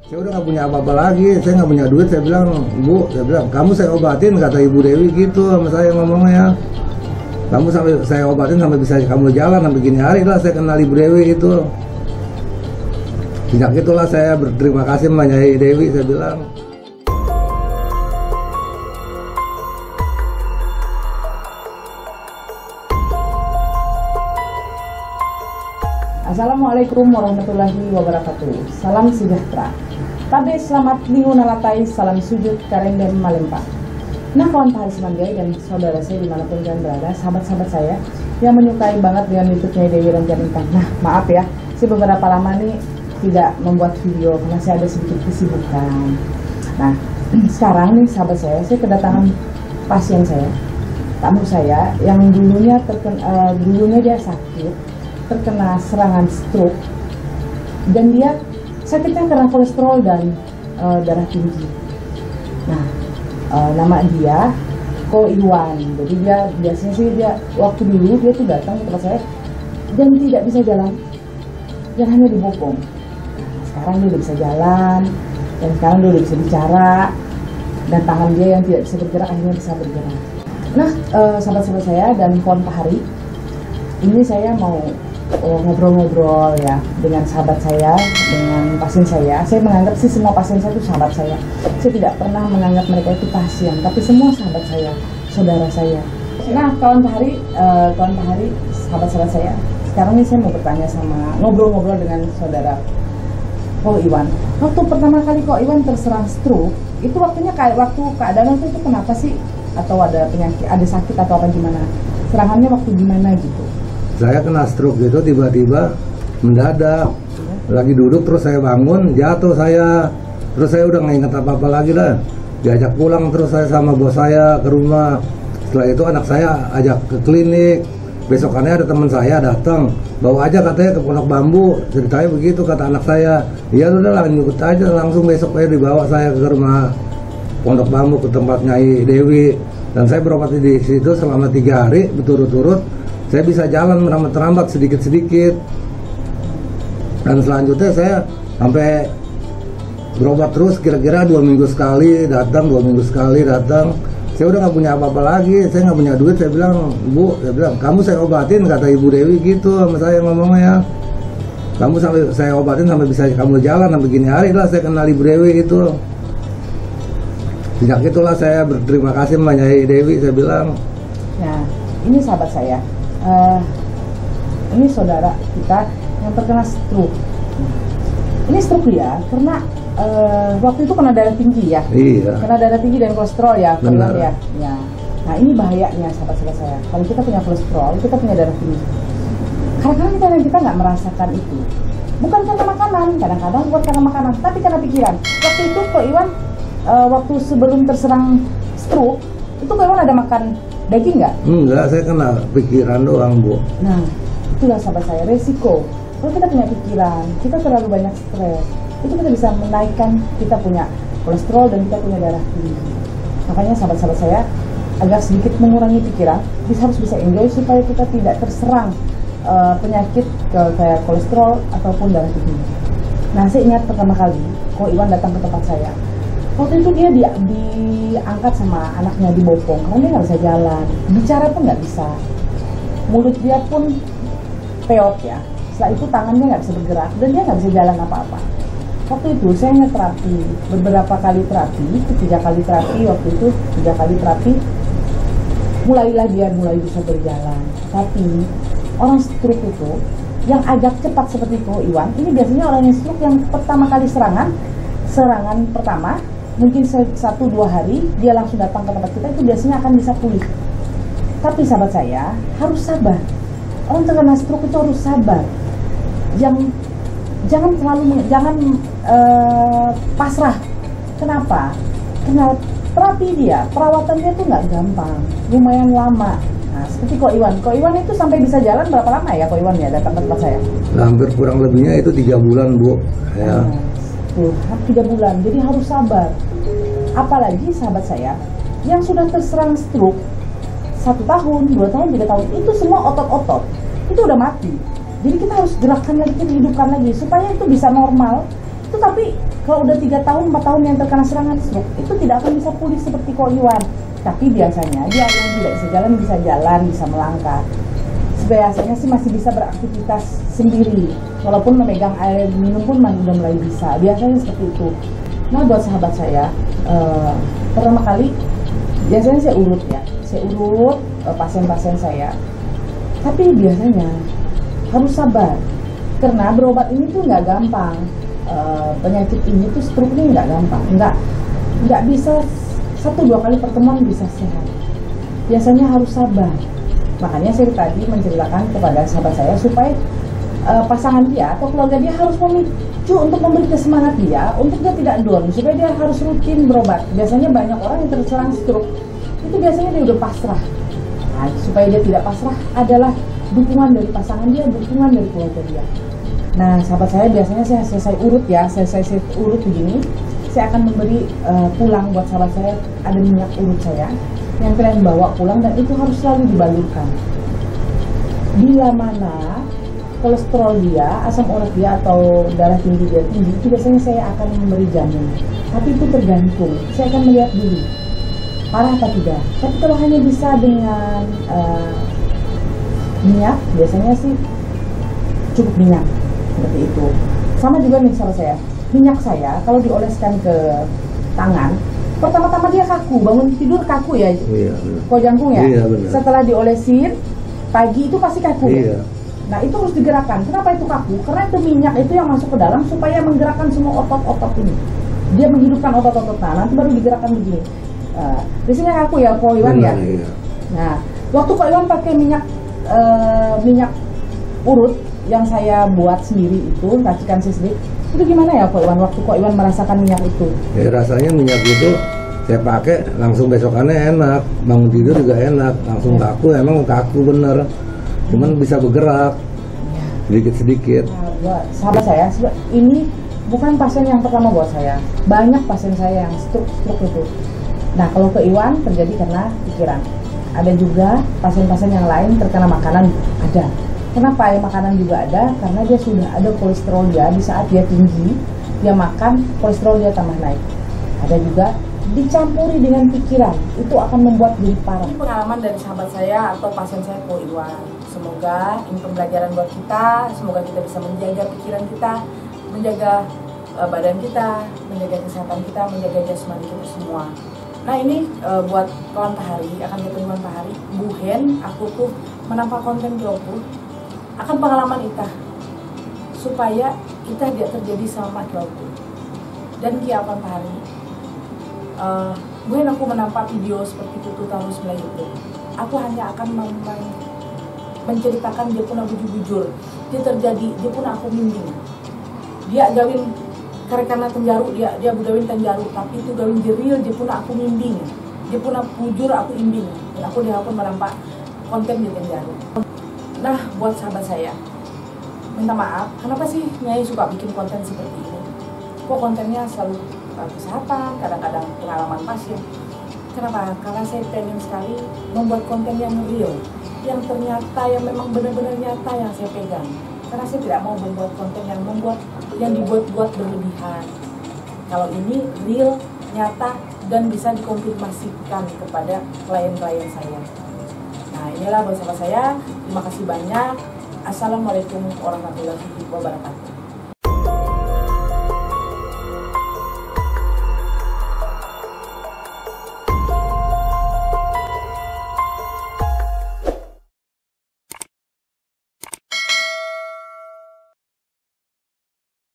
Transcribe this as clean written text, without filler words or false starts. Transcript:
Saya udah nggak punya apa-apa lagi, saya nggak punya duit. Saya bilang, Bu, saya bilang, kamu saya obatin, kata Ibu Dewi gitu sama saya ngomongnya. Kamu sampai saya obatin sampai bisa kamu jalan sampai gini hari lah saya kenal Ibu Dewi itu. Sejak itulah saya berterima kasih sama Nyai Dewi, saya bilang. Assalamualaikum warahmatullahi wabarakatuh. Salam sejahtera. Tabe selamat minggu nalatai, salam sujud karendem malempa. Nah kawan pahari semanggai dan saudara saya dimanapun kalian berada, sahabat-sahabat saya yang menyukai banget dengan YouTube-nya Dewi Renjan Intang. Nah maaf ya, saya beberapa lama nih tidak membuat video karena saya ada sedikit kesibukan. Nah sekarang nih sahabat saya kedatangan pasien saya, tamu saya yang dulunya dia sakit, terkena serangan stroke, dan dia sakitnya karena kolesterol dan darah tinggi. Nah, nama dia Ko Iwan. Jadi dia biasanya sih waktu dulu dia tuh datang ke tempat saya dan tidak bisa jalan, yang hanya dibopong. Nah, sekarang dia udah bisa jalan dan sekarang dia udah bisa bicara dan tangan dia yang tidak bisa bergerak akhirnya bisa bergerak. Nah, sahabat-sahabat saya dan kawan pahari, ini saya mau ngobrol-ngobrol ya dengan sahabat saya, dengan pasien saya. Saya menganggap sih semua pasien saya itu sahabat saya. Saya tidak pernah menganggap mereka itu pasien, tapi semua sahabat saya, saudara saya. Nah, kawan pahari, sahabat-sahabat saya. Sekarang ini saya mau bertanya sama ngobrol-ngobrol dengan saudara Ko Iwan. Waktu pertama kali Ko Iwan terserang stroke, itu waktunya kayak waktu keadaan itu kenapa sih? Atau ada penyakit, ada sakit atau apa gimana? Serangannya waktu gimana gitu? Saya kena stroke gitu tiba-tiba mendadak, lagi duduk terus saya bangun jatuh saya, terus saya udah nggak inget apa-apa lagi lah. Diajak pulang terus saya sama bos saya ke rumah. Setelah itu anak saya ajak ke klinik. Besokannya ada teman saya datang, bawa aja katanya ke Pondok Bambu. Ceritanya begitu kata anak saya. Iya udah lanjut aja, langsung besok saya dibawa saya ke rumah Pondok Bambu ke tempat Nyai Dewi, dan saya berobat di situ selama 3 hari berturut-turut. Saya bisa jalan merambat-rambat sedikit-sedikit, dan selanjutnya saya sampai berobat terus kira-kira 2 minggu sekali datang, 2 minggu sekali datang. Saya udah nggak punya apa-apa lagi, saya nggak punya duit. Saya bilang, Bu, saya bilang, kamu saya obatin, kata Ibu Dewi gitu sama saya ngomongnya. Kamu sampai saya obatin sampai bisa kamu jalan sampai gini hari lah saya kenal Ibu Dewi itu. Sejak itulah saya berterima kasih sama Nyai Dewi, saya bilang. Nah, ini sahabat saya. Ini saudara kita yang terkena stroke. Ini stroke ya, karena waktu itu kena darah tinggi ya. Iya. Kena darah tinggi dan kolesterol ya, benar ya. Ya. Nah ini bahayanya sahabat-sahabat saya. Kalau kita punya kolesterol, kita punya darah tinggi. Kadang-kadang kita nggak merasakan itu. Bukan karena makanan, kadang-kadang bukan karena makanan, tapi karena pikiran. Waktu itu Ko Iwan, waktu sebelum terserang stroke, itu Ko Iwan ada makan daging nggak? Enggak, saya kena pikiran doang, Bu. Nah, itulah sahabat saya, resiko. Kalau kita punya pikiran, kita terlalu banyak stres, itu kita bisa menaikkan, kita punya kolesterol dan kita punya darah tinggi. Makanya sahabat-sahabat saya, agar sedikit mengurangi pikiran, harus bisa enjoy supaya kita tidak terserang penyakit kayak kolesterol ataupun darah tinggi. Nah, saya ingat pertama kali Ko Iwan datang ke tempat saya. Waktu itu dia diangkat sama anaknya, dibopong karena dia nggak bisa jalan, bicara pun nggak bisa, mulut dia pun peot ya. Setelah itu tangannya nggak bisa bergerak dan dia nggak bisa jalan apa-apa. Waktu itu saya ngeterapi beberapa kali terapi, 3 kali terapi waktu itu, 3 kali terapi, mulai bisa berjalan. Tapi orang stroke itu yang agak cepat seperti Ko Iwan, ini biasanya orang yang stroke yang pertama kali serangan pertama mungkin 1-2 hari dia langsung datang ke tempat kita, itu biasanya akan bisa pulih. Tapi sahabat saya harus sabar. Orang terkena stroke itu harus sabar. Jangan pasrah. Kenapa? Karena terapi dia, perawatan dia tuh nggak gampang, lumayan lama. Nah, seperti Ko Iwan itu sampai bisa jalan berapa lama ya Ko Iwan ya datang ke tempat saya? Hampir kurang lebihnya itu 3 bulan, Bu. Ya. 3 bulan, jadi harus sabar. Apalagi sahabat saya yang sudah terserang stroke 1 tahun, 2 tahun, 3 tahun, itu semua otot-otot itu udah mati. Jadi kita harus gerakkan lagi, kita hidupkan lagi supaya itu bisa normal. Itu tapi Kalau udah 3 tahun, 4 tahun yang terkena serangan stroke, itu tidak akan bisa pulih seperti Ko Iwan. Tapi biasanya dia yang tidak bisa jalan, bisa melangkah. Biasanya sih masih bisa beraktivitas sendiri, walaupun memegang air minum pun udah mulai bisa. Biasanya seperti itu. Nah, buat sahabat saya, pertama kali biasanya saya urut pasien-pasien saya. Tapi biasanya harus sabar, karena berobat ini tuh nggak gampang. Penyakit ini tuh stroke-nya nggak gampang, nggak bisa 1-2 kali pertemuan bisa sehat. Biasanya harus sabar. Makanya saya tadi menceritakan kepada sahabat saya supaya pasangan dia atau keluarga dia harus memicu untuk memberi semangat dia, untuk dia tidak down, supaya dia harus rutin berobat. Biasanya banyak orang yang terserang stroke itu biasanya dia udah pasrah. Nah, supaya dia tidak pasrah adalah dukungan dari pasangan dia, dukungan dari keluarga dia. Nah, sahabat saya biasanya saya urut begini. Saya akan memberi pulang buat sahabat saya, ada minyak urut saya yang kalian bawa pulang, dan itu harus selalu dibalurkan. Bila mana kolesterol dia, asam urat dia atau darah tinggi dia tinggi, itu biasanya saya akan memberi jamu. Tapi itu tergantung, saya akan melihat dulu parah atau tidak. Tapi kalau hanya bisa dengan minyak, biasanya sih cukup minyak seperti itu. Sama juga nih sahabat saya, minyak saya kalau dioleskan ke tangan, pertama-tama dia kaku, bangun tidur kaku ya, kok jangkung ya. Iya, benar. Setelah diolesin pagi itu pasti kaku. Iya. Nah, itu harus digerakkan. Kenapa itu kaku? Karena itu minyak itu yang masuk ke dalam supaya menggerakkan semua otot-otot ini. Dia menghidupkan otot-otot. Nah, nanti baru digerakkan begini. Biasanya kaku ya, Ko Iwan ya. Iya. Nah, waktu Ko Iwan pakai minyak urut yang saya buat sendiri itu, racikan sendiri, itu gimana ya Ko Iwan waktu Ko Iwan merasakan minyak itu? Ya, rasanya minyak itu saya pakai langsung besokannya enak, bangun tidur juga enak, langsung kaku, emang kaku bener, cuman bisa bergerak sedikit-sedikit. Nah, buat sahabat saya, ini bukan pasien yang pertama buat saya, banyak pasien saya yang stroke itu. Nah, kalau ke Iwan terjadi karena pikiran. Ada juga pasien-pasien yang lain terkena makanan, ada. Kenapa ya makanan juga ada? Karena dia sudah ada kolesterol dia, di saat dia tinggi, dia makan, kolesterol dia tambah naik. Ada juga dicampuri dengan pikiran, itu akan membuat jadi parah. Ini pengalaman dari sahabat saya atau pasien saya, Ko Iwan. Semoga ini pembelajaran buat kita, semoga kita bisa menjaga pikiran kita, menjaga badan kita, menjaga kesehatan kita, menjaga jasmani kita semua. Nah, ini buat kawan Pahari, akan ketemu Pahari, Bu Hen, aku tuh menampak konten Kyopu akan pengalaman kita supaya kita tidak terjadi sama Kyopu dan kiapan Pahari. Bu Hen, aku menampak video seperti itu terus mulai itu. Aku hanya akan menceritakan dia pun aku bujur, dia terjadi, dia pun aku bimbing. Dia gawin karena tenjaru, dia gawin tenjaru, tapi itu gawin jeril, dia pun aku bimbing. Dia pun aku bujur, aku imbing. Dan aku dia pun menampak konten di tenjaru. Nah, buat sahabat saya, minta maaf, kenapa sih Nyai suka bikin konten seperti ini? Kok kontennya selalu kesehatan, kadang-kadang pengalaman pasien. Kenapa? Karena saya pengen sekali membuat konten yang real, yang ternyata, yang memang benar-benar nyata yang saya pegang. Karena saya tidak mau membuat konten yang dibuat-buat berlebihan. Kalau ini real, nyata, dan bisa dikonfirmasikan kepada klien-klien saya. Nah, inilah buat sahabat saya. Terima kasih banyak. Assalamualaikum warahmatullahi wabarakatuh.